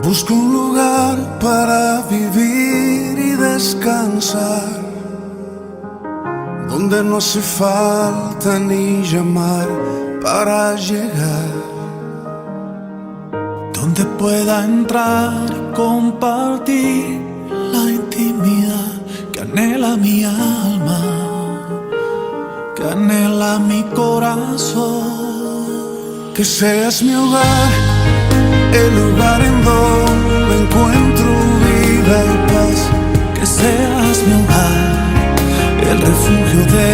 Busco un lugar para vivir y descansar, donde no hace falta ni llamar para llegar, donde pueda entrar y compartir la intimidad que anhela mi alma, que anhela mi corazón. que seas mi hogar, el lugar en donde encuentro vida y paz. Que seas mi hogar, el refugio de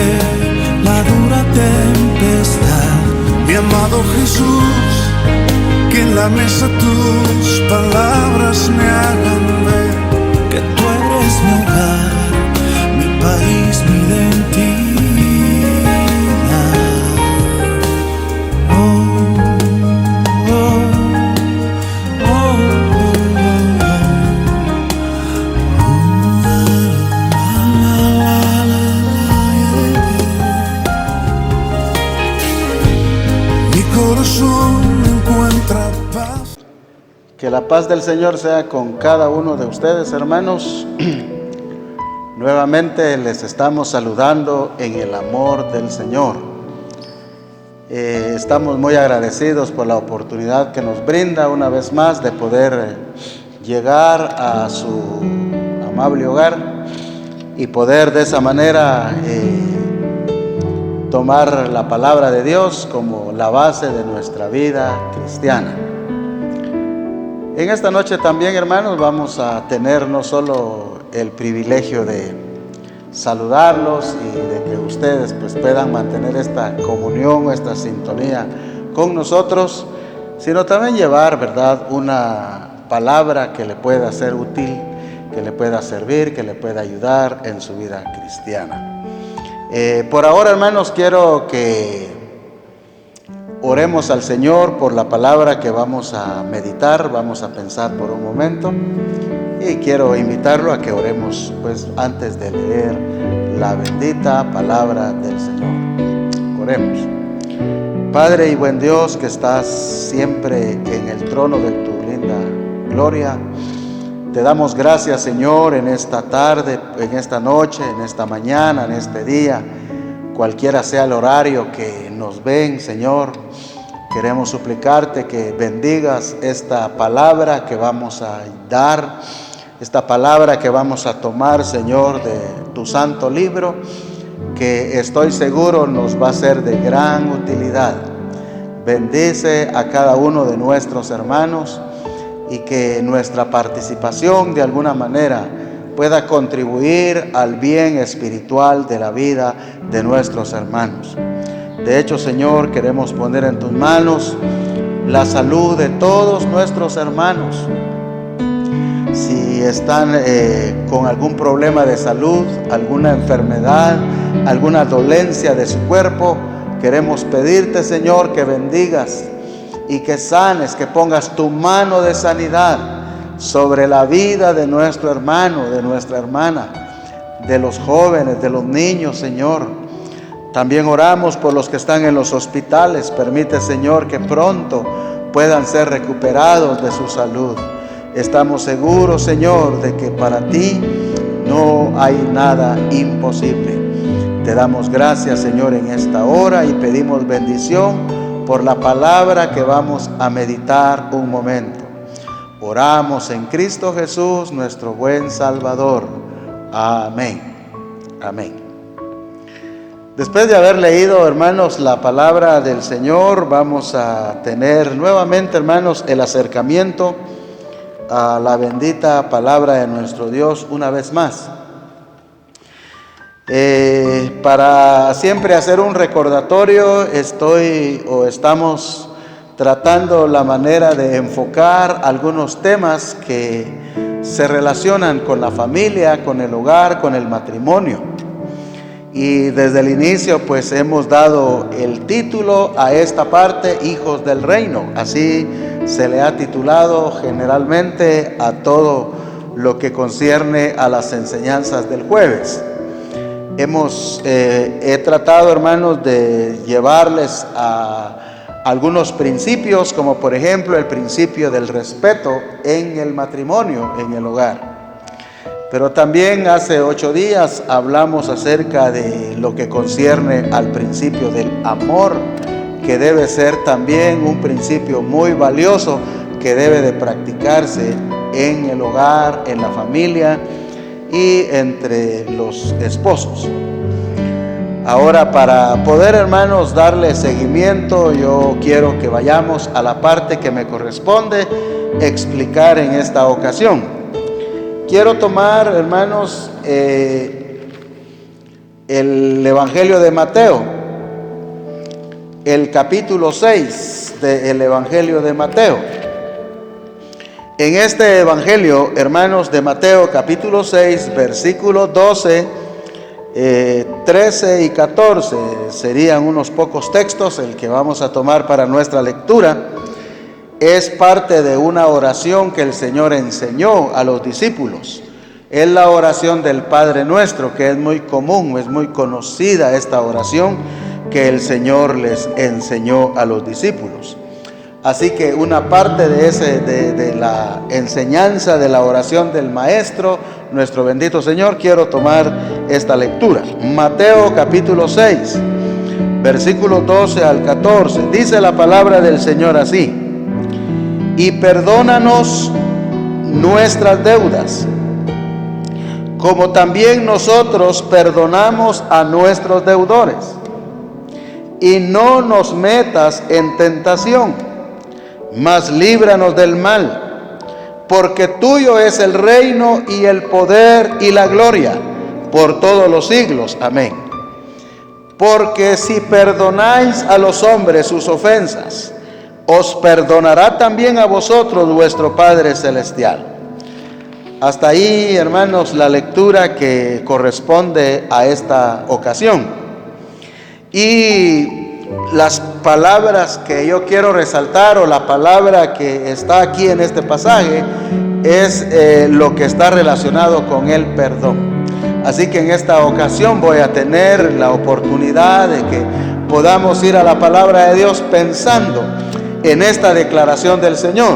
la dura tempestad. Mi amado Jesús, que en la mesa tus palabras me hagan ver que tú eres mi hogar, mi país, mi identidad. encuentra paz. Que la paz del Señor sea con cada uno de ustedes, hermanos. Nuevamente les estamos saludando en el amor del Señor. Estamos muy agradecidos por la oportunidad que nos brinda una vez más de poder llegar a su amable hogar y poder de esa manera tomar la palabra de Dios como la base de nuestra vida cristiana. En esta noche también, hermanos, vamos a tener no solo el privilegio de saludarlos y de que ustedes pues puedan mantener esta comunión, esta sintonía con nosotros, sino también llevar, ¿verdad?, una palabra que le pueda ser útil, que le pueda servir, que le pueda ayudar en su vida cristiana. Por ahora, hermanos, quiero que oremos al Señor por la palabra que vamos a meditar, vamos a pensar por un momento, y quiero invitarlo a que oremos pues antes de leer la bendita palabra del Señor. Oremos. Padre y buen Dios, que estás siempre en el trono de tu linda gloria, te damos gracias, Señor, en esta tarde, en esta noche, en esta mañana, en este día, cualquiera sea el horario que nos ven, Señor. Queremos suplicarte que bendigas esta palabra que vamos a dar, esta palabra que vamos a tomar, Señor, de tu santo libro, que estoy seguro nos va a ser de gran utilidad. Bendice a cada uno de nuestros hermanos y que nuestra participación de alguna manera pueda contribuir al bien espiritual de la vida de nuestros hermanos. De hecho, Señor, queremos poner en tus manos la salud de todos nuestros hermanos. Si están con algún problema de salud, alguna enfermedad, alguna dolencia de su cuerpo, queremos pedirte, Señor, que bendigas y que sanes, que pongas tu mano de sanidad sobre la vida de nuestro hermano, de nuestra hermana, de los jóvenes, de los niños, Señor. También oramos por los que están en los hospitales. Permite, Señor, que pronto puedan ser recuperados de su salud. Estamos seguros, Señor, de que para ti no hay nada imposible. Te damos gracias, Señor, en esta hora y pedimos bendición por la palabra que vamos a meditar un momento. Oramos en Cristo Jesús, nuestro buen Salvador. Amén. Amén. Después de haber leído, hermanos, la palabra del Señor, vamos a tener nuevamente, hermanos, el acercamiento a la bendita palabra de nuestro Dios una vez más. Para siempre hacer un recordatorio, estamos tratando la manera de enfocar algunos temas que se relacionan con la familia, con el hogar, con el matrimonio. Y desde el inicio pues hemos dado el título a esta parte, Hijos del Reino. Así se le ha titulado generalmente a todo lo que concierne a las enseñanzas del jueves. He tratado, hermanos, de llevarles a algunos principios, como por ejemplo el principio del respeto en el matrimonio, en el hogar. Pero también hace 8 días hablamos acerca de lo que concierne al principio del amor, que debe ser también un principio muy valioso que debe de practicarse en el hogar, en la familia y entre los esposos. Ahora, para poder, hermanos, darle seguimiento, yo quiero que vayamos a la parte que me corresponde explicar en esta ocasión. Quiero tomar, hermanos, el Evangelio de Mateo, el capítulo 6 del Evangelio de Mateo. En este Evangelio, hermanos, de Mateo, capítulo 6, versículos 12, 13 y 14, serían unos pocos textos el que vamos a tomar para nuestra lectura. Es parte de una oración que el Señor enseñó a los discípulos. Es la oración del Padre Nuestro, que es muy común, es muy conocida esta oración que el Señor les enseñó a los discípulos. Así que una parte de la enseñanza de la oración del Maestro, nuestro bendito Señor, quiero tomar esta lectura. Mateo capítulo 6, versículos 12 al 14, dice la palabra del Señor así: y perdónanos nuestras deudas, como también nosotros perdonamos a nuestros deudores. Y no nos metas en tentación, mas líbranos del mal, porque tuyo es el reino y el poder y la gloria por todos los siglos. Amén. Porque si perdonáis a los hombres sus ofensas, os perdonará también a vosotros vuestro Padre Celestial. Hasta ahí, hermanos, la lectura que corresponde a esta ocasión. Y las palabras que yo quiero resaltar, o la palabra que está aquí en este pasaje, es lo que está relacionado con el perdón. Así que en esta ocasión voy a tener la oportunidad de que podamos ir a la palabra de Dios pensando en esta declaración del Señor,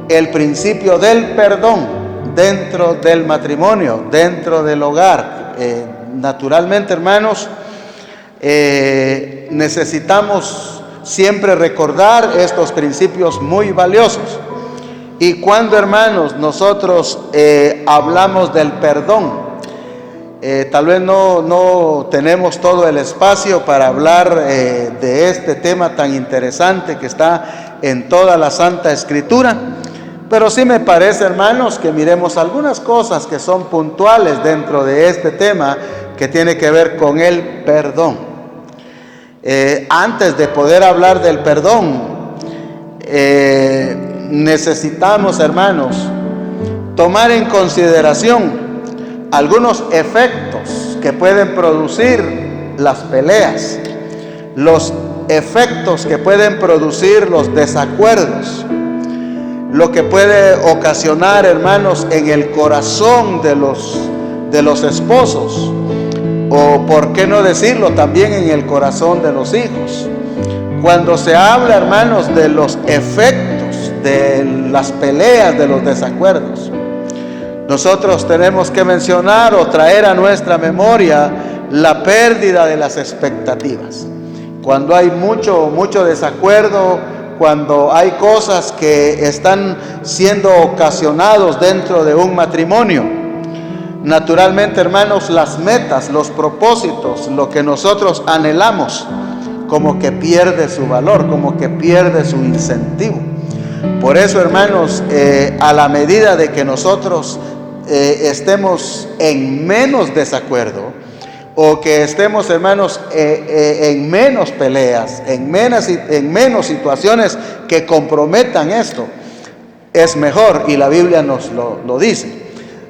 el principio del perdón dentro del matrimonio, dentro del hogar. Naturalmente, hermanos, necesitamos siempre recordar estos principios muy valiosos. Y cuando, hermanos, nosotros hablamos del perdón, tal vez no tenemos todo el espacio para hablar de este tema tan interesante que está en toda la Santa Escritura, pero sí me parece, hermanos, que miremos algunas cosas que son puntuales dentro de este tema que tiene que ver con el perdón. Antes de poder hablar del perdón, necesitamos, hermanos, tomar en consideración algunos efectos que pueden producir las peleas, los efectos que pueden producir los desacuerdos, lo que puede ocasionar, hermanos, en el corazón de los esposos, o por qué no decirlo, también en el corazón de los hijos. Cuando se habla, hermanos, de los efectos de las peleas, de los desacuerdos, nosotros tenemos que mencionar o traer a nuestra memoria la pérdida de las expectativas. Cuando hay mucho desacuerdo, cuando hay cosas que están siendo ocasionados dentro de un matrimonio, naturalmente, hermanos, las metas, los propósitos, lo que nosotros anhelamos, como que pierde su valor, como que pierde su incentivo. Por eso, hermanos, a la medida de que nosotros estemos en menos desacuerdo, o que estemos, hermanos, en menos peleas, en menos situaciones que comprometan esto, es mejor, y la Biblia nos lo dice.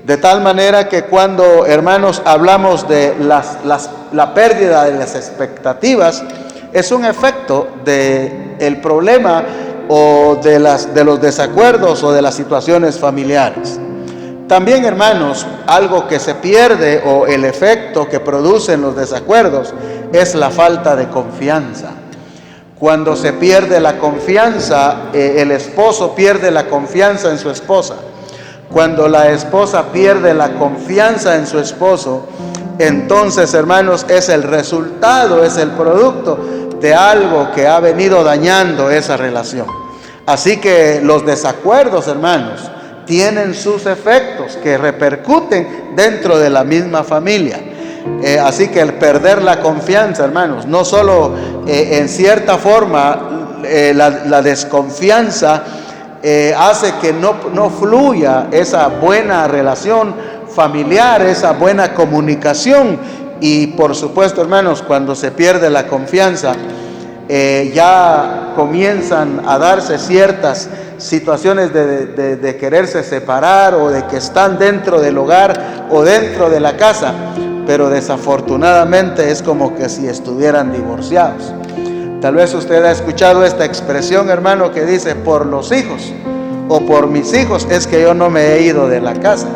De tal manera que cuando, hermanos, hablamos de la pérdida de las expectativas, es un efecto del problema o de los desacuerdos o de las situaciones familiares. También, hermanos, algo que se pierde, o el efecto que producen los desacuerdos, es la falta de confianza. Cuando se pierde la confianza, el esposo pierde la confianza en su esposa. Cuando la esposa pierde la confianza en su esposo, entonces, hermanos, es el resultado, es el producto de algo que ha venido dañando esa relación. Así que los desacuerdos, hermanos, tienen sus efectos que repercuten dentro de la misma familia. Así que el perder la confianza, hermanos, no solo en cierta forma la desconfianza hace que no fluya esa buena relación familiar, esa buena comunicación. Y por supuesto, hermanos, cuando se pierde la confianza, ya comienzan a darse ciertas situaciones de quererse separar, o de que están dentro del hogar o dentro de la casa, pero desafortunadamente es como que si estuvieran divorciados. Tal vez usted ha escuchado esta expresión, hermano, que dice: por los hijos o por mis hijos es que yo no me he ido de la casa,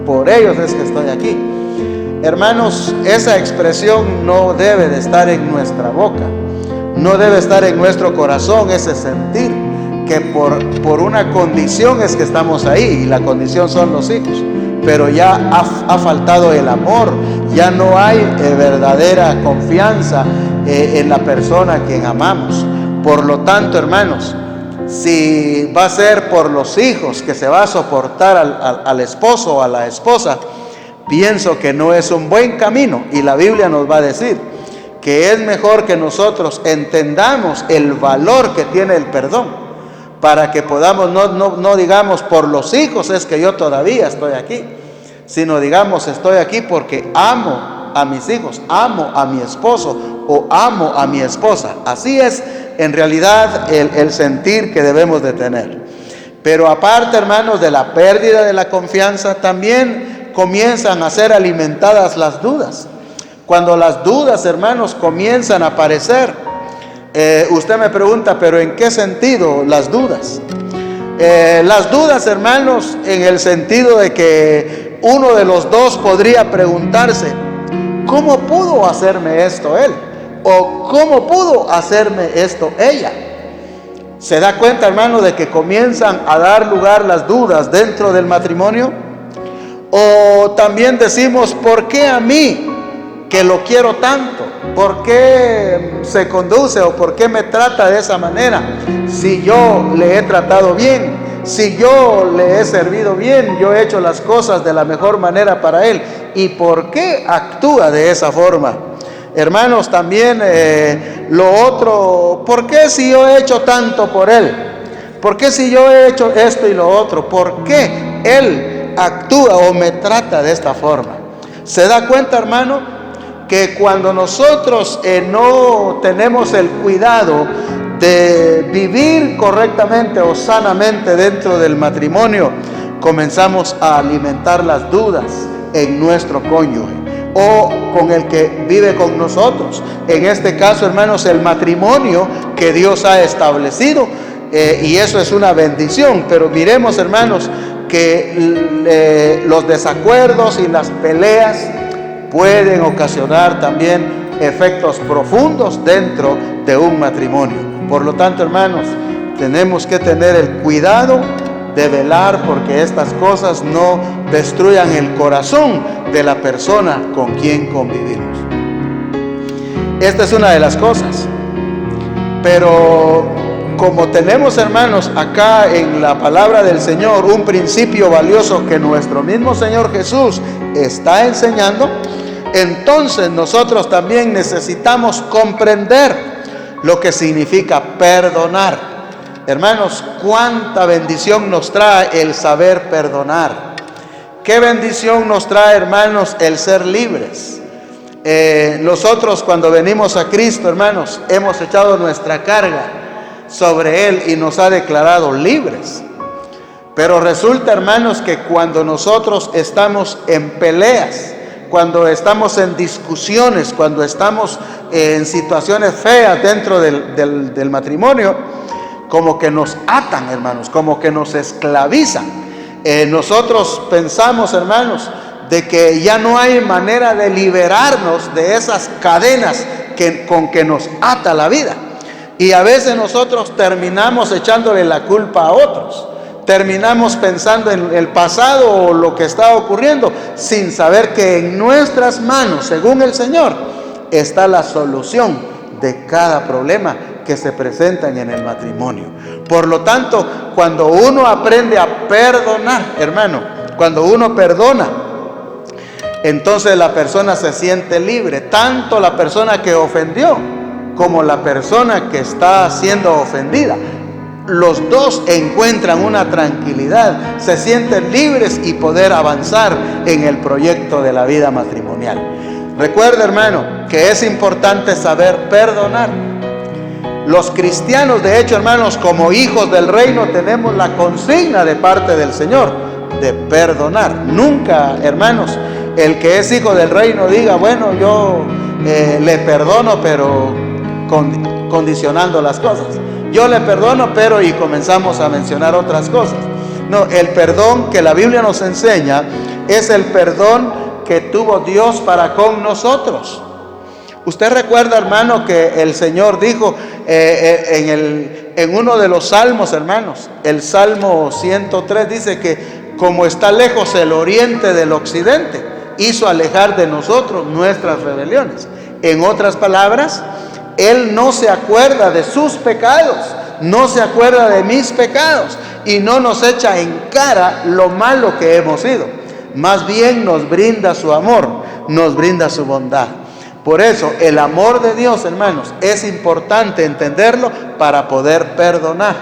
por ellos es que estoy aquí. Hermanos, esa expresión no debe de estar en nuestra boca, no debe estar en nuestro corazón, ese sentir que por una condición es que estamos ahí, y la condición son los hijos, pero ya ha faltado el amor, ya no hay verdadera confianza en la persona a quien amamos. Por lo tanto, hermanos, si va a ser por los hijos que se va a soportar al esposo o a la esposa, pienso que no es un buen camino, y la Biblia nos va a decir que es mejor que nosotros entendamos el valor que tiene el perdón, para que podamos, no digamos por los hijos es que yo todavía estoy aquí, sino digamos estoy aquí porque amo a mis hijos, amo a mi esposo o amo a mi esposa. Así es en realidad el sentir que debemos de tener. Pero aparte, hermanos, de la pérdida de la confianza, también comienzan a ser alimentadas las dudas. Cuando las dudas, hermanos, comienzan a aparecer, usted me pregunta, ¿pero en qué sentido las dudas? Las dudas, hermanos, en el sentido de que uno de los dos podría preguntarse: ¿cómo pudo hacerme esto él? ¿O cómo pudo hacerme esto ella? ¿Se da cuenta, hermano, de que comienzan a dar lugar las dudas dentro del matrimonio? O también decimos: ¿por qué a mí, que lo quiero tanto? ¿Por qué se conduce o por qué me trata de esa manera? Si yo le he tratado bien, si yo le he servido bien, yo he hecho las cosas de la mejor manera para él, ¿y por qué actúa de esa forma? Hermanos, también lo otro: ¿por qué si yo he hecho tanto por él? ¿Por qué si yo he hecho esto y lo otro? ¿Por qué él actúa o me trata de esta forma? ¿Se da cuenta, hermano, que cuando nosotros no tenemos el cuidado de vivir correctamente o sanamente dentro del matrimonio, comenzamos a alimentar las dudas en nuestro cónyuge o con el que vive con nosotros? En este caso, hermanos, el matrimonio que Dios ha establecido, y eso es una bendición. Pero miremos, hermanos, que los desacuerdos y las peleas pueden ocasionar también efectos profundos dentro de un matrimonio. Por lo tanto, hermanos, tenemos que tener el cuidado de velar porque estas cosas no destruyan el corazón de la persona con quien convivimos. Esta es una de las cosas. Pero como tenemos, hermanos, acá en la palabra del Señor un principio valioso que nuestro mismo Señor Jesús está enseñando, entonces nosotros también necesitamos comprender lo que significa perdonar. Hermanos, cuánta bendición nos trae el saber perdonar. Qué bendición nos trae, hermanos, el ser libres. Nosotros, cuando venimos a Cristo, hermanos, hemos echado nuestra carga sobre Él y nos ha declarado libres. Pero resulta, hermanos, que cuando nosotros estamos en peleas, cuando estamos en discusiones, cuando estamos en situaciones feas dentro del matrimonio, como que nos atan, hermanos, como que nos esclavizan. Nosotros pensamos, hermanos, de que ya no hay manera de liberarnos de esas cadenas con que nos ata la vida. Y a veces nosotros terminamos echándole la culpa a otros. Terminamos pensando en el pasado o lo que está ocurriendo, sin saber que en nuestras manos, según el Señor, está la solución de cada problema que se presentan en el matrimonio. Por lo tanto, cuando uno aprende a perdonar, hermano, cuando uno perdona, entonces la persona se siente libre, tanto la persona que ofendió como la persona que está siendo ofendida. Los dos encuentran una tranquilidad, se sienten libres y poder avanzar en el proyecto de la vida matrimonial. Recuerda, hermano, que es importante saber perdonar. Los cristianos, de hecho, hermanos, como hijos del reino, tenemos la consigna de parte del Señor de perdonar. Nunca, hermanos, el que es hijo del reino diga, bueno, yo le perdono, pero condicionando las cosas. Yo le perdono, pero, y comenzamos a mencionar otras cosas. No, el perdón que la Biblia nos enseña es el perdón que tuvo Dios para con nosotros. Usted recuerda, hermano, que el Señor dijo en uno de los salmos, hermanos, el Salmo 103 dice que como está lejos el oriente del occidente, hizo alejar de nosotros nuestras rebeliones. En otras palabras, Él no se acuerda de sus pecados, no se acuerda de mis pecados y no nos echa en cara lo malo que hemos sido. Más bien nos brinda su amor, nos brinda su bondad. Por eso el amor de Dios, hermanos, es importante entenderlo para poder perdonar.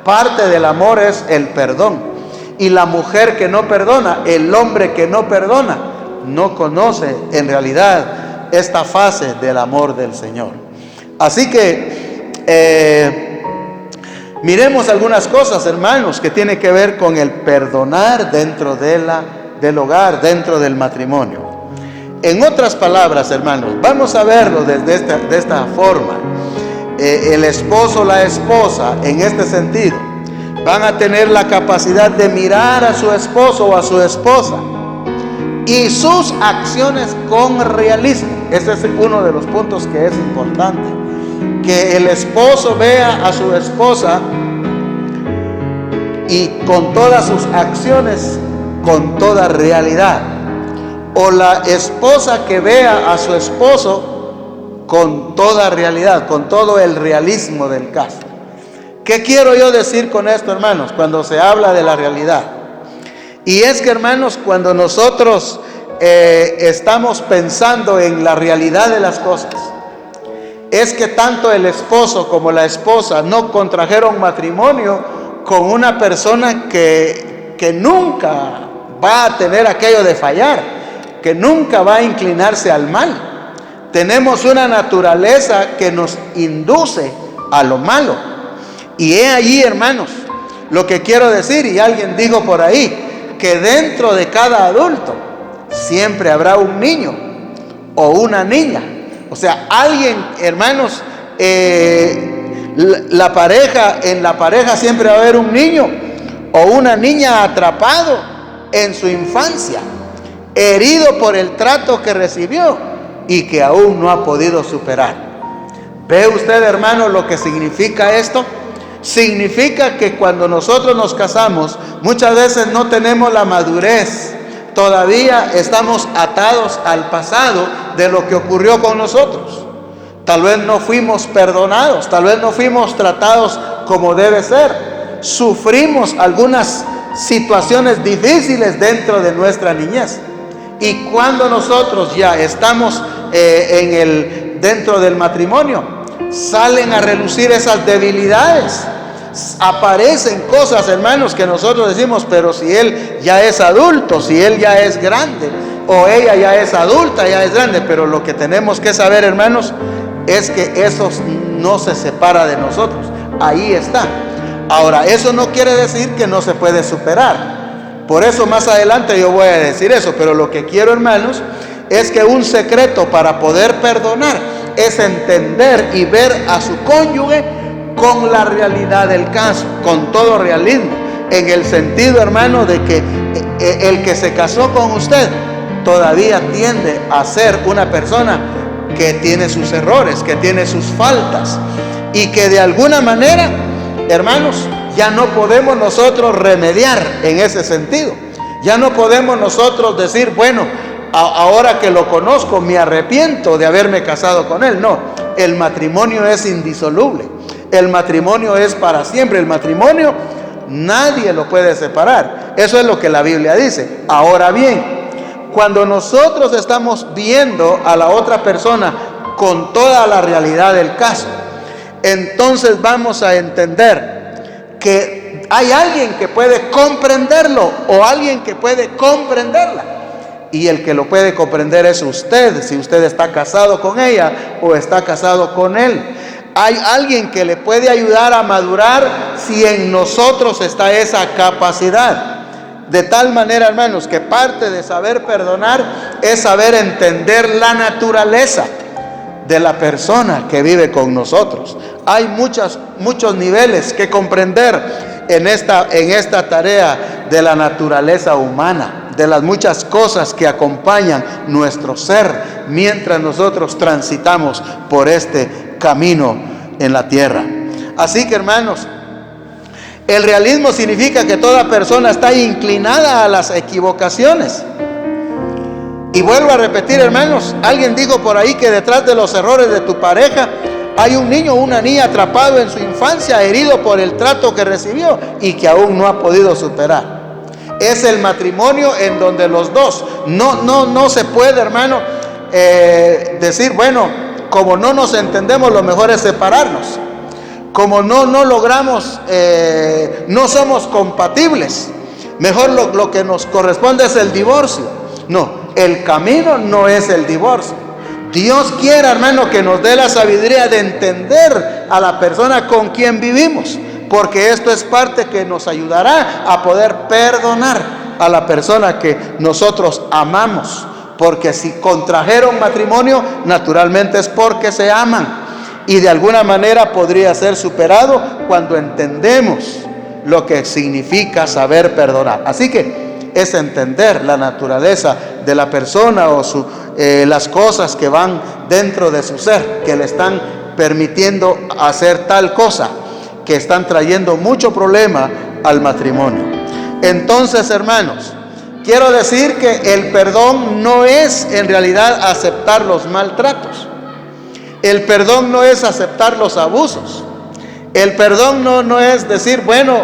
Parte del amor es el perdón. Y la mujer que no perdona, el hombre que no perdona, no conoce en realidad esta fase del amor del Señor. Así que miremos algunas cosas, hermanos, que tienen que ver con el perdonar dentro del hogar, dentro del matrimonio. En otras palabras, hermanos, vamos a verlo de esta forma. El esposo o la esposa, en este sentido, van a tener la capacidad de mirar a su esposo o a su esposa y sus acciones con realismo. Ese es uno de los puntos que es importante. Que el esposo vea a su esposa y con todas sus acciones, con toda realidad. O la esposa que vea a su esposo con toda realidad, con todo el realismo del caso. ¿Qué quiero yo decir con esto, hermanos? Cuando se habla de la realidad. Y es que, hermanos, cuando nosotros estamos pensando en la realidad de las cosas, es que tanto el esposo como la esposa no contrajeron matrimonio con una persona que nunca va a tener aquello de fallar, que nunca va a inclinarse al mal. Tenemos una naturaleza que nos induce a lo malo. Y he allí, hermanos, lo que quiero decir, y alguien dijo por ahí, que dentro de cada adulto siempre habrá un niño o una niña. O sea, alguien, hermanos, en la pareja siempre va a haber un niño o una niña atrapado en su infancia, herido por el trato que recibió y que aún no ha podido superar. ¿Ve usted, hermano, lo que significa esto? Significa que cuando nosotros nos casamos, muchas veces no tenemos la madurez. Todavía estamos atados al pasado de lo que ocurrió con nosotros. Tal vez no fuimos perdonados, tal vez no fuimos tratados como debe ser. Sufrimos algunas situaciones difíciles dentro de nuestra niñez. Y cuando nosotros ya estamos dentro del matrimonio, salen a relucir esas debilidades. Aparecen cosas, hermanos, que nosotros decimos, pero si él ya es adulto, si él ya es grande, o ella ya es adulta, ya es grande. Pero lo que tenemos que saber, hermanos, es que eso no se separa de nosotros. Ahí está. Ahora, eso no quiere decir que no se puede superar. Por eso más adelante yo voy a decir eso. Pero lo que quiero, hermanos, es que un secreto para poder perdonar es entender y ver a su cónyuge con la realidad del caso, con todo realismo, en el sentido, hermano, de que el que se casó con usted todavía tiende a ser una persona que tiene sus errores, que tiene sus faltas, y que de alguna manera, hermanos, ya no podemos nosotros remediar en ese sentido. Ya no podemos nosotros decir, bueno, ahora que lo conozco me arrepiento de haberme casado con él. No, el matrimonio es indisoluble. El matrimonio es para siempre. El matrimonio nadie lo puede separar. Eso es lo que la Biblia dice. Ahora bien, cuando nosotros estamos viendo a la otra persona con toda la realidad del caso, entonces vamos a entender que hay alguien que puede comprenderlo o alguien que puede comprenderla. Y el que lo puede comprender es usted, si usted está casado con ella o está casado con él. Hay alguien que le puede ayudar a madurar si en nosotros está esa capacidad. De tal manera, hermanos, que parte de saber perdonar es saber entender la naturaleza de la persona que vive con nosotros. Hay muchos niveles que comprender en esta tarea de la naturaleza humana, de las muchas cosas que acompañan nuestro ser mientras nosotros transitamos por este camino en la tierra. Así que, hermanos, el realismo significa que toda persona está inclinada a las equivocaciones. Y vuelvo a repetir, hermanos, alguien dijo por ahí que detrás de los errores de tu pareja hay un niño o una niña atrapado en su infancia, herido por el trato que recibió y que aún no ha podido superar. Es el matrimonio en donde los dos no se puede, hermano, decir, bueno, como no nos entendemos, lo mejor es separarnos. Como no logramos, no somos compatibles, mejor lo que nos corresponde es el divorcio. No, el camino no es el divorcio. Dios quiere, hermano, que nos dé la sabiduría de entender a la persona con quien vivimos, porque esto es parte que nos ayudará a poder perdonar a la persona que nosotros amamos. Porque si contrajeron matrimonio, naturalmente es porque se aman. Y de alguna manera podría ser superado cuando entendemos lo que significa saber perdonar. Así que es entender la naturaleza de la persona o las cosas que van dentro de su ser, que le están permitiendo hacer tal cosa, que están trayendo mucho problema al matrimonio. Entonces, hermanos, quiero decir que el perdón no es en realidad aceptar los maltratos. El perdón no es aceptar los abusos. El perdón no es decir, bueno,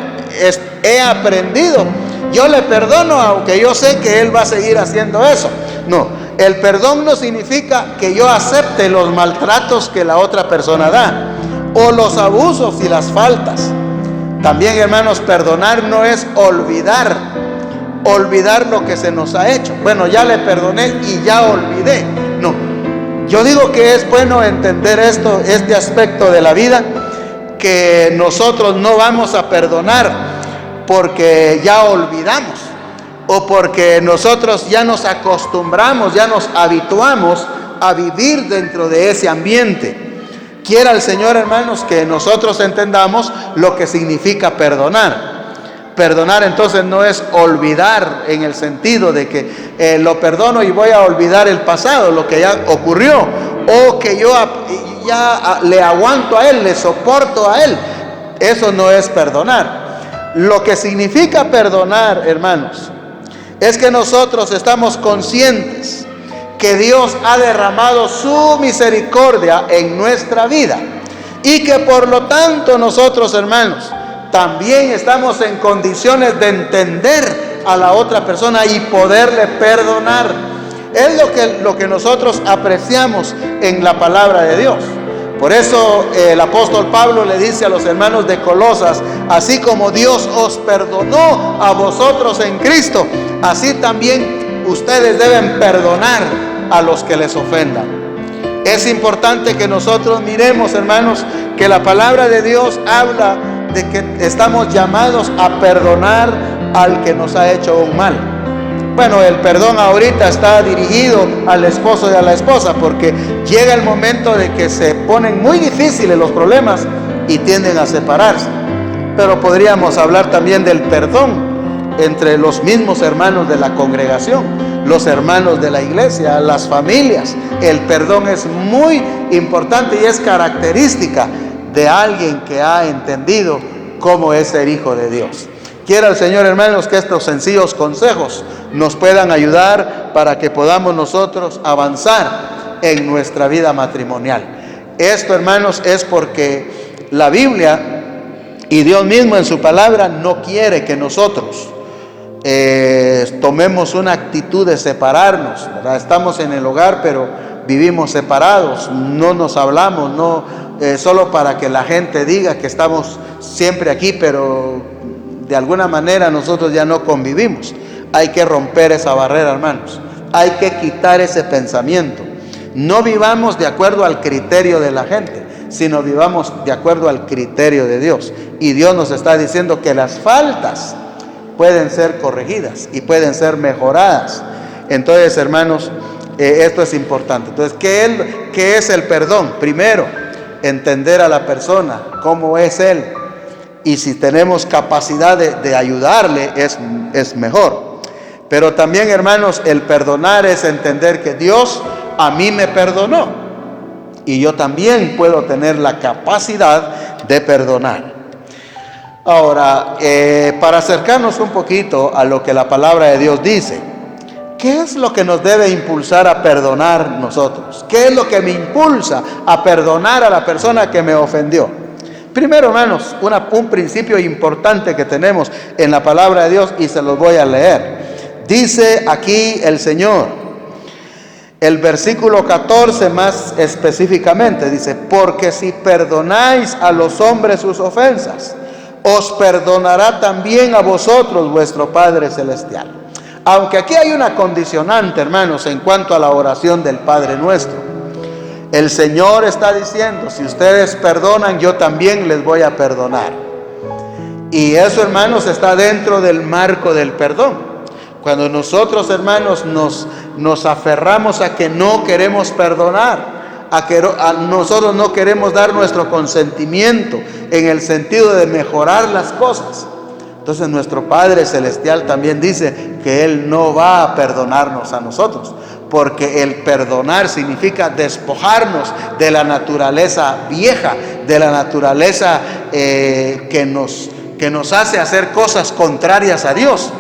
he aprendido, yo le perdono aunque yo sé que él va a seguir haciendo eso. No, el perdón no significa que yo acepte los maltratos que la otra persona da o los abusos y las faltas. También, hermanos, perdonar no es olvidar lo que se nos ha hecho. Bueno, ya le perdoné y ya olvidé. No, yo digo que es bueno entender este aspecto de la vida, que nosotros no vamos a perdonar porque ya olvidamos o porque nosotros ya nos acostumbramos, ya nos habituamos a vivir dentro de ese ambiente. Quiera el Señor, hermanos, que nosotros entendamos lo que significa perdonar. Perdonar entonces no es olvidar en el sentido de que lo perdono y voy a olvidar el pasado, lo que ya ocurrió, o que yo ya le aguanto a él, le soporto a él. Eso no es perdonar. Lo que significa perdonar, hermanos, es que nosotros estamos conscientes que Dios ha derramado su misericordia en nuestra vida y que por lo tanto nosotros, hermanos, también estamos en condiciones de entender a la otra persona y poderle perdonar. Es lo que nosotros apreciamos en la palabra de Dios. Por eso el apóstol Pablo le dice a los hermanos de Colosas: así como Dios os perdonó a vosotros en Cristo, así también ustedes deben perdonar a los que les ofendan. Es importante que nosotros miremos, hermanos, que la palabra de Dios habla de que estamos llamados a perdonar al que nos ha hecho un mal. Bueno, el perdón ahorita está dirigido al esposo y a la esposa, porque llega el momento de que se ponen muy difíciles los problemas y tienden a separarse. Pero podríamos hablar también del perdón entre los mismos hermanos de la congregación, los hermanos de la iglesia, las familias. El perdón es muy importante y es característica de alguien que ha entendido cómo es ser hijo de Dios. Quiera el Señor, hermanos, que estos sencillos consejos nos puedan ayudar para que podamos nosotros avanzar en nuestra vida matrimonial. Esto, hermanos, es porque la Biblia y Dios mismo en su palabra no quiere que nosotros tomemos una actitud de separarnos, ¿verdad? Estamos en el hogar, pero vivimos separados, no nos hablamos, no solo para que la gente diga que estamos siempre aquí, pero de alguna manera nosotros ya no convivimos. Hay que romper esa barrera, hermanos. Hay que quitar ese pensamiento. No vivamos de acuerdo al criterio de la gente, sino vivamos de acuerdo al criterio de Dios. Y Dios nos está diciendo que las faltas pueden ser corregidas y pueden ser mejoradas. Entonces, hermanos, esto es importante. Entonces, ¿qué es el perdón? Primero, entender a la persona, cómo es él. Y si tenemos capacidad de ayudarle, es mejor. Pero también, hermanos, el perdonar es entender que Dios a mí me perdonó. Y yo también puedo tener la capacidad de perdonar. Ahora, para acercarnos un poquito a lo que la palabra de Dios dice, ¿qué es lo que nos debe impulsar a perdonar nosotros? ¿Qué es lo que me impulsa a perdonar a la persona que me ofendió? Primero, hermanos, un principio importante que tenemos en la palabra de Dios, y se los voy a leer. Dice aquí el Señor, el versículo 14 más específicamente, dice: porque si perdonáis a los hombres sus ofensas, os perdonará también a vosotros vuestro Padre Celestial. Aunque aquí hay una condicionante, hermanos, en cuanto a la oración del Padre Nuestro. El Señor está diciendo: si ustedes perdonan, yo también les voy a perdonar. Y eso, hermanos, está dentro del marco del perdón. Cuando nosotros, hermanos, nos aferramos a que no queremos perdonar, a nosotros no queremos dar nuestro consentimiento en el sentido de mejorar las cosas, entonces nuestro Padre Celestial también dice que Él no va a perdonarnos a nosotros, porque el perdonar significa despojarnos de la naturaleza vieja, de la naturaleza que nos hace hacer cosas contrarias a Dios.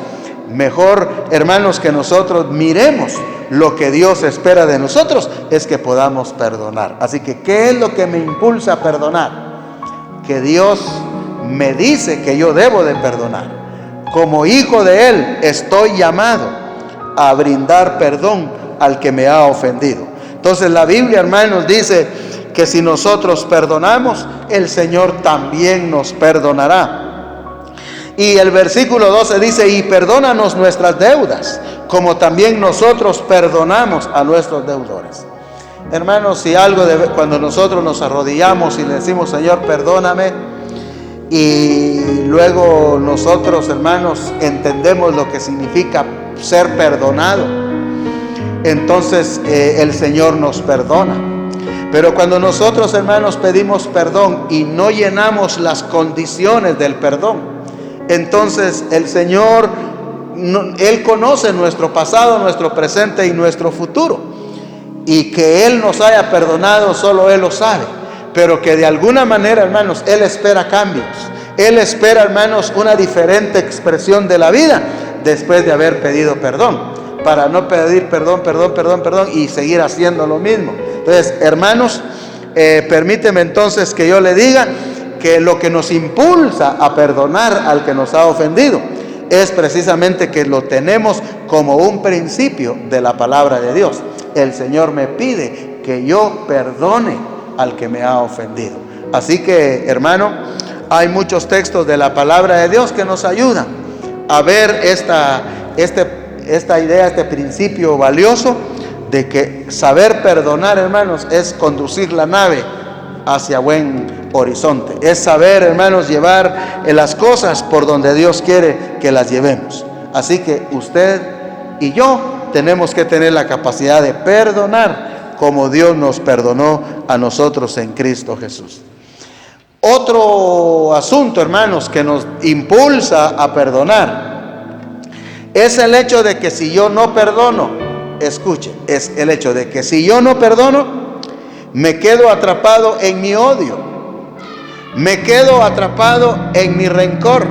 Mejor, hermanos, que nosotros miremos lo que Dios espera de nosotros, es que podamos perdonar. Así que, ¿qué es lo que me impulsa a perdonar? Que Dios me dice que yo debo de perdonar. Como hijo de Él, estoy llamado a brindar perdón al que me ha ofendido. Entonces la Biblia, hermanos, dice que si nosotros perdonamos, el Señor también nos perdonará. Y el versículo 12 dice: y perdónanos nuestras deudas, como también nosotros perdonamos a nuestros deudores. Hermanos, si algo cuando nosotros nos arrodillamos y le decimos: Señor, perdóname, y luego nosotros, hermanos, entendemos lo que significa ser perdonado, entonces el Señor nos perdona. Pero cuando nosotros, hermanos, pedimos perdón y no llenamos las condiciones del perdón, entonces el Señor, Él conoce nuestro pasado, nuestro presente y nuestro futuro. Y que Él nos haya perdonado, solo Él lo sabe. Pero que de alguna manera, hermanos, Él espera cambios. Él espera, hermanos, una diferente expresión de la vida después de haber pedido perdón. Para no pedir perdón y seguir haciendo lo mismo. Entonces, hermanos, permíteme entonces que yo le diga que lo que nos impulsa a perdonar al que nos ha ofendido es precisamente que lo tenemos como un principio de la palabra de Dios. El Señor me pide que yo perdone al que me ha ofendido. Así que, hermano, hay muchos textos de la palabra de Dios que nos ayudan a ver esta idea, este principio valioso de que saber perdonar, hermanos, es conducir la nave hacia buen horizonte. Es saber, hermanos, llevar las cosas por donde Dios quiere que las llevemos. Así que usted y yo tenemos que tener la capacidad de perdonar como Dios nos perdonó a nosotros en Cristo Jesús. Otro asunto, hermanos, que nos impulsa a perdonar es el hecho de que si yo no perdono, escuche, es el hecho de que si yo no perdono, me quedo atrapado en mi odio. Me quedo atrapado en mi rencor.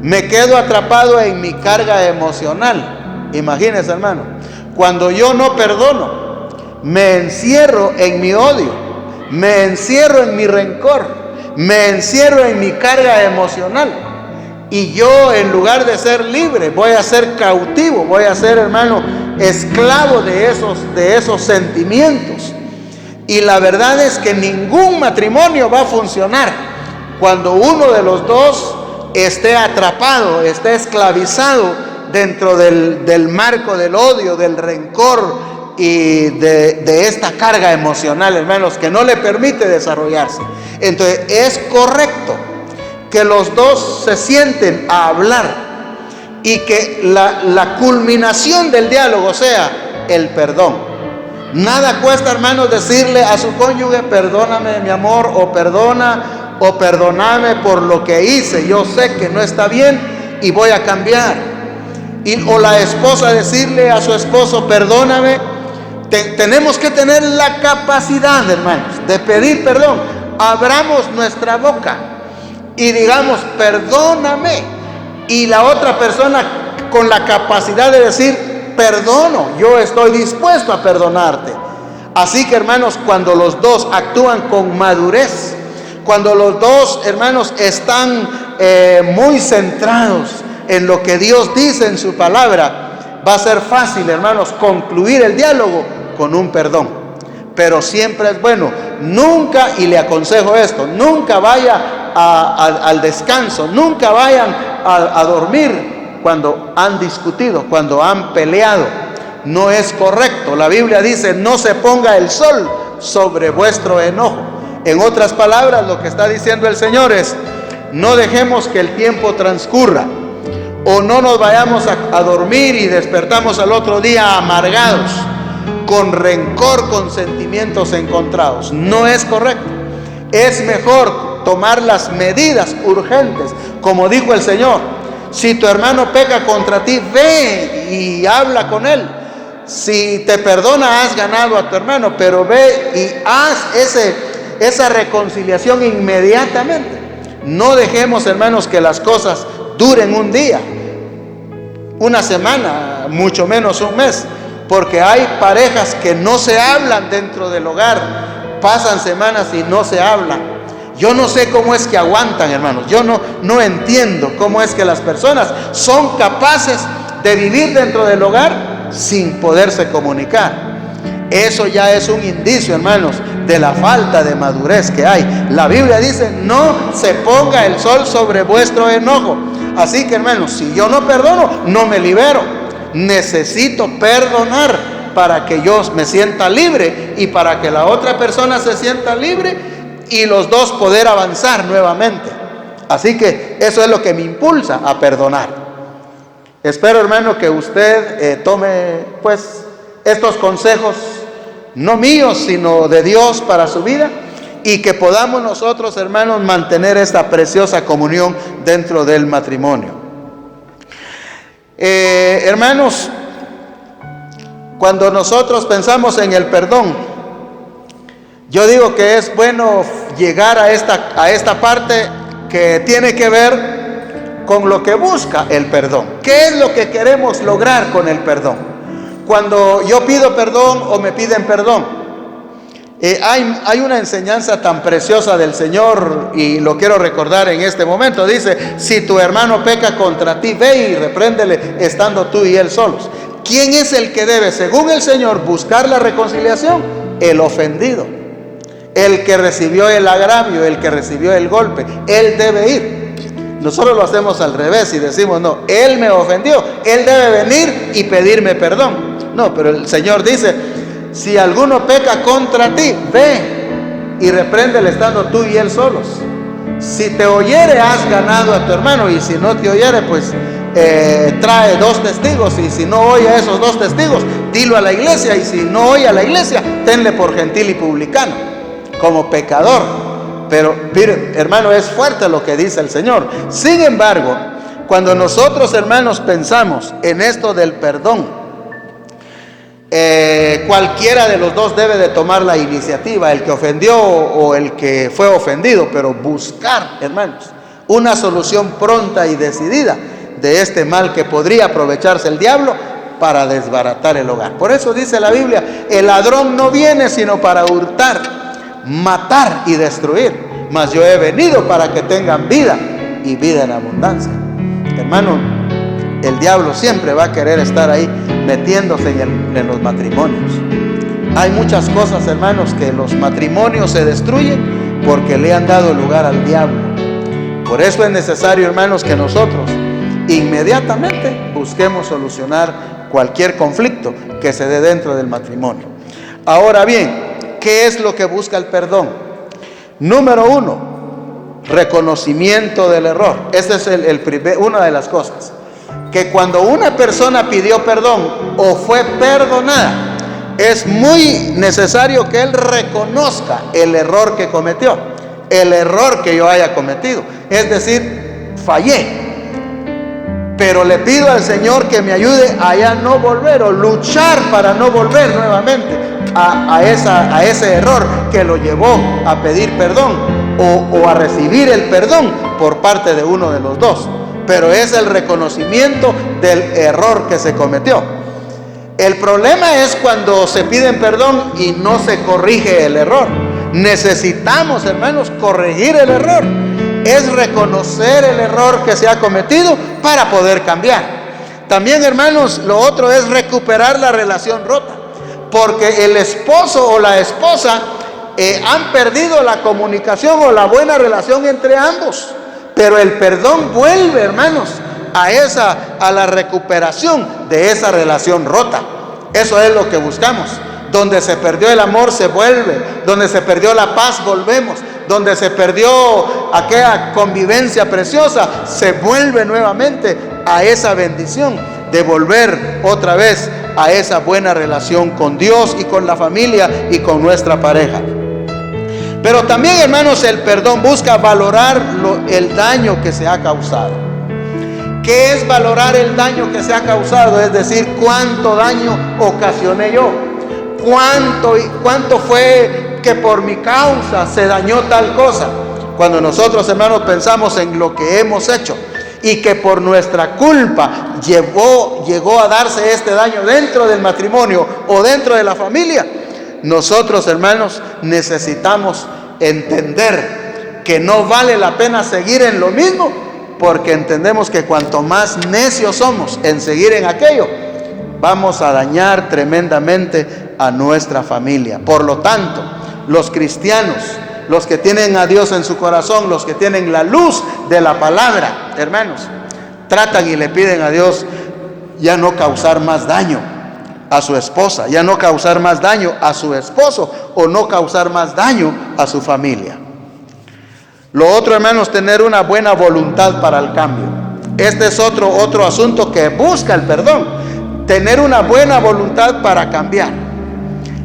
Me quedo atrapado en mi carga emocional. Imagínense, hermano, cuando yo no perdono, me encierro en mi odio, me encierro en mi rencor, me encierro en mi carga emocional. Y yo, en lugar de ser libre, voy a ser cautivo, voy a ser, hermano, esclavo de esos sentimientos. Y la verdad es que ningún matrimonio va a funcionar cuando uno de los dos esté atrapado, esté esclavizado dentro del marco del odio, del rencor y de esta carga emocional, hermanos, que no le permite desarrollarse. Entonces es correcto que los dos se sienten a hablar y que la culminación del diálogo sea el perdón. Nada cuesta, hermanos, decirle a su cónyuge: perdóname, mi amor, o perdona, o perdóname por lo que hice, yo sé que no está bien y voy a cambiar. O la esposa decirle a su esposo: perdóname. Tenemos que tener la capacidad, hermanos, de pedir perdón. Abramos nuestra boca y digamos: perdóname. Y la otra persona con la capacidad de decir: perdono, yo estoy dispuesto a perdonarte. Así que, hermanos, cuando los dos actúan con madurez, cuando los dos, hermanos, están muy centrados en lo que Dios dice en su palabra, va a ser fácil, hermanos, concluir el diálogo con un perdón. Pero siempre es bueno, nunca, y le aconsejo esto, nunca vaya al descanso, nunca vayan a dormir cuando han discutido, cuando han peleado. No es correcto. La Biblia dice: no se ponga el sol sobre vuestro enojo. En otras palabras, lo que está diciendo el Señor es: no dejemos que el tiempo transcurra, o no nos vayamos a dormir y despertamos al otro día amargados, con rencor, con sentimientos encontrados. No es correcto. Es mejor tomar las medidas urgentes, como dijo el Señor: si tu hermano peca contra ti, ve y habla con él. Si te perdona, has ganado a tu hermano, pero ve y haz esa reconciliación inmediatamente. No dejemos, hermanos, que las cosas duren un día, una semana, mucho menos un mes, porque hay parejas que no se hablan dentro del hogar, pasan semanas y no se hablan. Yo no sé cómo es que aguantan, hermanos. Yo no entiendo cómo es que las personas son capaces de vivir dentro del hogar sin poderse comunicar. Eso ya es un indicio, hermanos, de la falta de madurez que hay. La Biblia dice: no se ponga el sol sobre vuestro enojo. Así que, hermanos, si yo no perdono, no me libero. Necesito perdonar para que yo me sienta libre y para que la otra persona se sienta libre, y los dos poder avanzar nuevamente. Así que eso es lo que me impulsa a perdonar. Espero, hermano, que usted tome pues estos consejos, no míos, sino de Dios para su vida, y que podamos nosotros, hermanos, mantener esta preciosa comunión dentro del matrimonio. Hermanos, cuando nosotros pensamos en el perdón, yo digo que es bueno llegar a esta parte que tiene que ver con lo que busca el perdón. ¿Qué es lo que queremos lograr con el perdón? Cuando yo pido perdón o me piden perdón, hay una enseñanza tan preciosa del Señor, y lo quiero recordar en este momento. Dice: si tu hermano peca contra ti, ve y repréndele estando tú y él solos. ¿Quién es el que debe, según el Señor, buscar la reconciliación? El ofendido. El que recibió el agravio, el que recibió el golpe, él debe ir. Nosotros lo hacemos al revés y decimos: no, él me ofendió, él debe venir y pedirme perdón. No, pero el Señor dice: si alguno peca contra ti, ve y repréndele estando tú y él solos. Si te oyere, has ganado a tu hermano, y si no te oyere, pues trae 2 testigos, y si no oye a esos 2 testigos, dilo a la iglesia, y si no oye a la iglesia, tenle por gentil y publicano, como pecador. Pero, hermano, es fuerte lo que dice el Señor. Sin embargo, cuando nosotros, hermanos, pensamos en esto del perdón, Cualquiera de los dos debe de tomar la iniciativa, el que ofendió o el que fue ofendido, pero buscar, hermanos, una solución pronta y decidida de este mal que podría aprovecharse el diablo para desbaratar el hogar. Por eso dice la Biblia, el ladrón no viene sino para hurtar, matar y destruir, mas yo he venido para que tengan vida y vida en abundancia. Hermano, el diablo siempre va a querer estar ahí metiéndose en los matrimonios. Hay muchas cosas, hermanos, que los matrimonios se destruyen porque le han dado lugar al diablo. Por eso es necesario, hermanos, que nosotros inmediatamente busquemos solucionar cualquier conflicto que se dé dentro del matrimonio. Ahora bien, ¿qué es lo que busca el perdón? Número 1, reconocimiento del error. Esta es una de las cosas. Que cuando una persona pidió perdón o fue perdonada, es muy necesario que él reconozca el error que cometió, el error que yo haya cometido. Es decir, fallé, pero le pido al Señor que me ayude a ya no volver o luchar para no volver nuevamente a ese error que lo llevó a pedir perdón o a recibir el perdón por parte de uno de los dos. Pero es el reconocimiento del error que se cometió. El problema es cuando se piden perdón y no se corrige el error. Necesitamos, hermanos, corregir el error. Es reconocer el error que se ha cometido para poder cambiar. También, hermanos, lo otro es recuperar la relación rota. Porque el esposo o la esposa han perdido la comunicación o la buena relación entre ambos. Pero el perdón vuelve, hermanos, a la recuperación de esa relación rota. Eso es lo que buscamos. Donde se perdió el amor se vuelve. Donde se perdió la paz volvemos. Donde se perdió aquella convivencia preciosa se vuelve nuevamente a esa bendición de volver otra vez a esa buena relación con Dios y con la familia y con nuestra pareja. Pero también, hermanos, el perdón busca valorar el daño que se ha causado. ¿Qué es valorar el daño que se ha causado? Es decir, ¿cuánto daño ocasioné yo? ¿Cuánto fue que por mi causa se dañó tal cosa? Cuando nosotros, hermanos, pensamos en lo que hemos hecho y que por nuestra culpa llegó a darse este daño dentro del matrimonio o dentro de la familia, nosotros, hermanos, necesitamos entender que no vale la pena seguir en lo mismo, porque entendemos que cuanto más necios somos en seguir en aquello, vamos a dañar tremendamente a nuestra familia. Por lo tanto, los cristianos, los que tienen a Dios en su corazón, los que tienen la luz de la palabra, hermanos, tratan y le piden a Dios ya no causar más daño a su esposa, ya no causar más daño a su esposo o no causar más daño a su familia. Lo otro, hermanos, tener una buena voluntad para el cambio. Este es otro asunto que busca el perdón. Tener una buena voluntad para cambiar.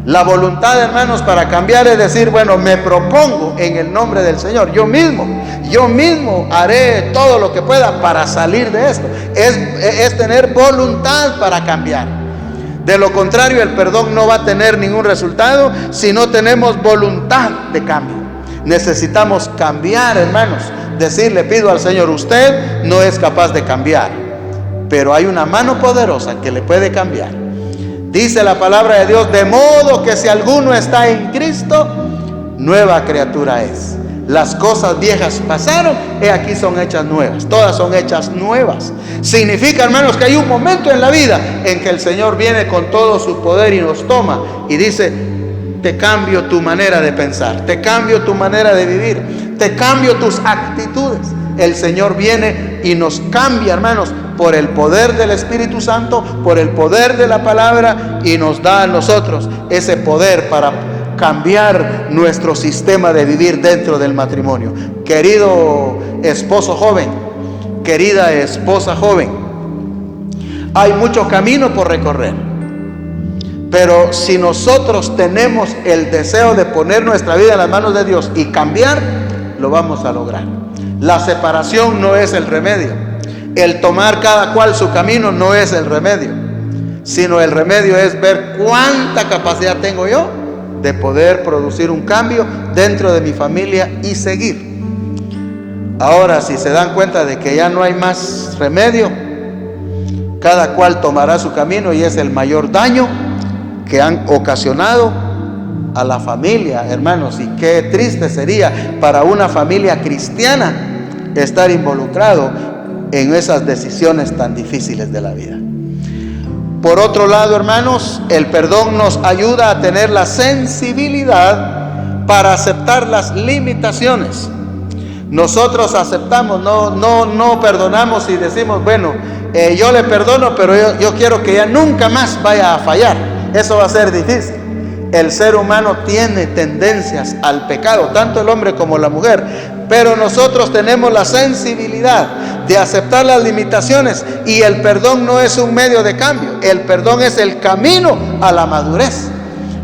La voluntad, hermanos, para cambiar es decir, bueno, me propongo en el nombre del Señor, yo mismo haré todo lo que pueda para salir de esto. Es tener voluntad para cambiar. De lo contrario, el perdón no va a tener ningún resultado si no tenemos voluntad de cambio. Necesitamos cambiar, hermanos. Le pido al Señor, usted no es capaz de cambiar, pero hay una mano poderosa que le puede cambiar. Dice la palabra de Dios, de modo que si alguno está en Cristo, nueva criatura es. Las cosas viejas pasaron, y aquí son hechas nuevas. Todas son hechas nuevas. Significa, hermanos, que hay un momento en la vida en que el Señor viene con todo su poder y nos toma y dice, te cambio tu manera de pensar, te cambio tu manera de vivir, te cambio tus actitudes. El Señor viene y nos cambia, hermanos, por el poder del Espíritu Santo, por el poder de la palabra, y nos da a nosotros ese poder para cambiar nuestro sistema de vivir dentro del matrimonio. Querido esposo joven, querida esposa joven, hay mucho camino por recorrer, pero si nosotros tenemos el deseo de poner nuestra vida en las manos de Dios y cambiar, lo vamos a lograr. La separación no es el remedio. El tomar cada cual su camino no es el remedio. sino el remedio es ver cuánta capacidad tengo yo de poder producir un cambio dentro de mi familia y seguir. Ahora, si se dan cuenta de que ya no hay más remedio, cada cual tomará su camino, y es el mayor daño que han ocasionado a la familia, hermanos. Y qué triste sería para una familia cristiana estar involucrado en esas decisiones tan difíciles de la vida. Por otro lado, hermanos, el perdón nos ayuda a tener la sensibilidad para aceptar las limitaciones. Nosotros aceptamos, no perdonamos y decimos, bueno, yo le perdono, pero yo quiero que ya nunca más vaya a fallar. Eso va a ser difícil. El ser humano tiene tendencias al pecado, tanto el hombre como la mujer, pero nosotros tenemos la sensibilidad de aceptar las limitaciones, y el perdón no es un medio de cambio, el perdón es el camino a la madurez.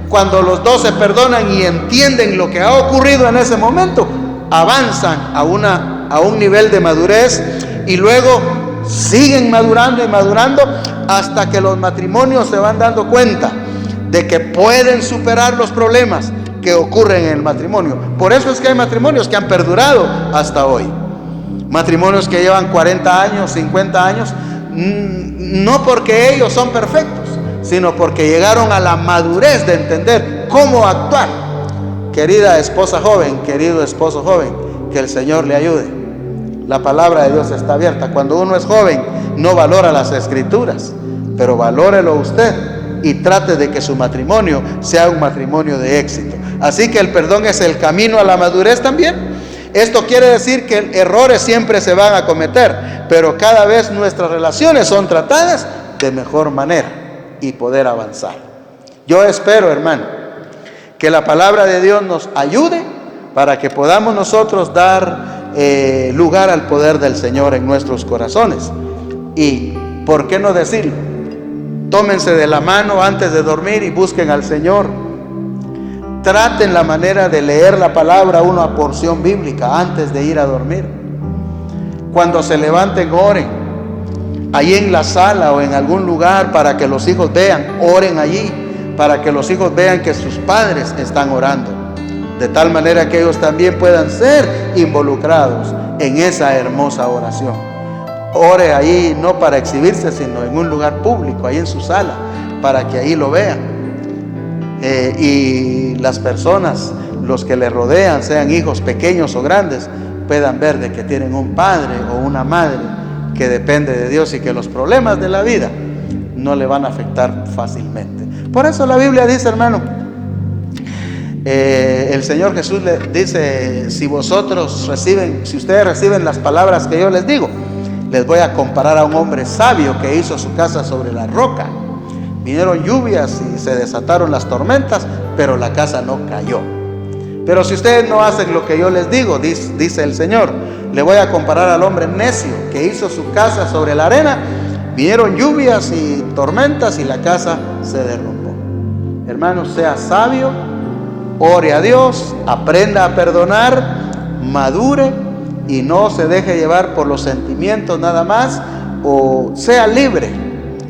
Cuando los dos se perdonan y entienden lo que ha ocurrido en ese momento, avanzan a un nivel de madurez, y luego siguen madurando y madurando hasta que los matrimonios se van dando cuenta de que pueden superar los problemas que ocurren en el matrimonio. Por eso es que hay matrimonios que han perdurado hasta hoy. Matrimonios que llevan 40 años, 50 años, no porque ellos son perfectos, sino porque llegaron a la madurez de entender cómo actuar. Querida esposa joven, querido esposo joven, que el Señor le ayude. La palabra de Dios está abierta. Cuando uno es joven, no valora las escrituras, pero valórelo usted y trate de que su matrimonio sea un matrimonio de éxito. Así que el perdón es el camino a la madurez también. Esto quiere decir que errores siempre se van a cometer, pero cada vez nuestras relaciones son tratadas de mejor manera y poder avanzar. Yo espero, hermano, que la palabra de Dios nos ayude para que podamos nosotros dar lugar al poder del Señor en nuestros corazones. Y, ¿por qué no decirlo? Tómense de la mano antes de dormir y busquen al Señor. Traten la manera de leer la palabra, una porción bíblica, antes de ir a dormir. Cuando se levanten, oren. Ahí en la sala o en algún lugar, para que los hijos vean, oren allí, para que los hijos vean que sus padres están orando, de tal manera que ellos también puedan ser involucrados en esa hermosa oración. Ore ahí, no para exhibirse, sino en un lugar público, ahí en su sala, para que ahí lo vean. Y las personas, los que le rodean, sean hijos pequeños o grandes, puedan ver de que tienen un padre o una madre que depende de Dios, y que los problemas de la vida no le van a afectar fácilmente. Por eso la Biblia dice, hermano, el Señor Jesús le dice: si ustedes reciben las palabras que yo les digo, les voy a comparar a un hombre sabio que hizo su casa sobre la roca. Vinieron lluvias y se desataron las tormentas, pero la casa no cayó. Pero si ustedes no hacen lo que yo les digo, dice el Señor, le voy a comparar al hombre necio que hizo su casa sobre la arena. Vinieron lluvias y tormentas y la casa se derrumbó. Hermano, sea sabio, ore a Dios, aprenda a perdonar, madure y no se deje llevar por los sentimientos nada más, o sea libre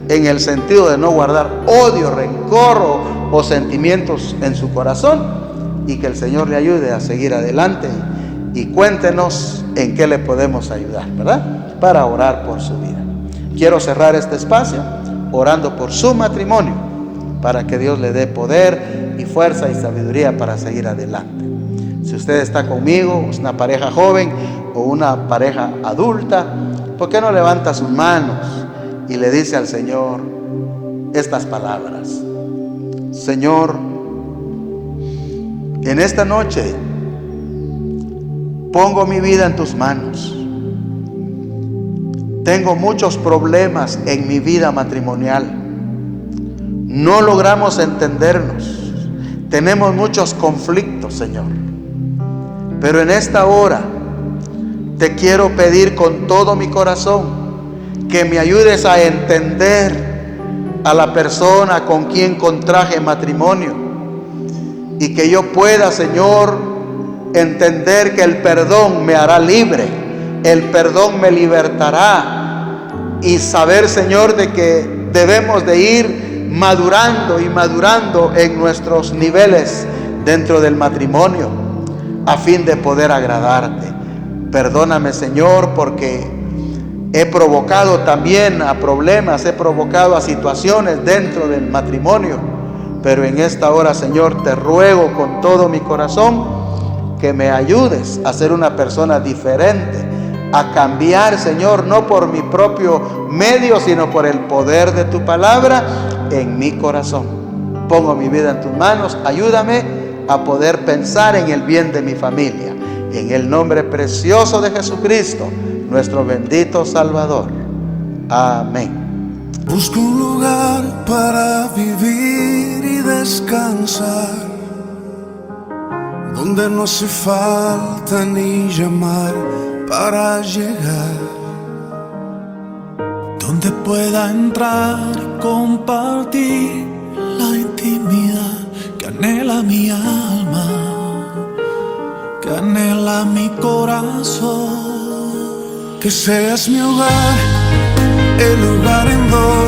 en el sentido de no guardar odio, rencor o sentimientos en su corazón, y que el Señor le ayude a seguir adelante. Y cuéntenos en qué le podemos ayudar, ¿verdad? Para orar por su vida. Quiero cerrar este espacio orando por su matrimonio, para que Dios le dé poder y fuerza y sabiduría para seguir adelante. Si usted está conmigo, es una pareja joven o una pareja adulta, ¿por qué no levanta sus manos y le dice al Señor estas palabras? Señor, en esta noche pongo mi vida en tus manos. Tengo muchos problemas en mi vida matrimonial. No logramos entendernos. Tenemos muchos conflictos, Señor. Pero en esta hora te quiero pedir con todo mi corazón que me ayudes a entender a la persona con quien contraje matrimonio, y que yo pueda, Señor, entender que el perdón me hará libre, el perdón me libertará, y saber, Señor, de que debemos de ir madurando y madurando en nuestros niveles dentro del matrimonio a fin de poder agradarte. Perdóname, Señor, porque he provocado también a problemas, he provocado a situaciones dentro del matrimonio. Pero en esta hora, Señor, te ruego con todo mi corazón que me ayudes a ser una persona diferente, a cambiar, Señor, no por mi propio medio, sino por el poder de tu palabra en mi corazón. Pongo mi vida en tus manos, ayúdame a poder pensar en el bien de mi familia. En el nombre precioso de Jesucristo, nuestro bendito Salvador. Amén. Busco un lugar para vivir y descansar, donde no hace falta ni llamar para llegar, donde pueda entrar y compartir la intimidad que anhela mi alma, que anhela mi corazón. que seas mi hogar, el lugar en donde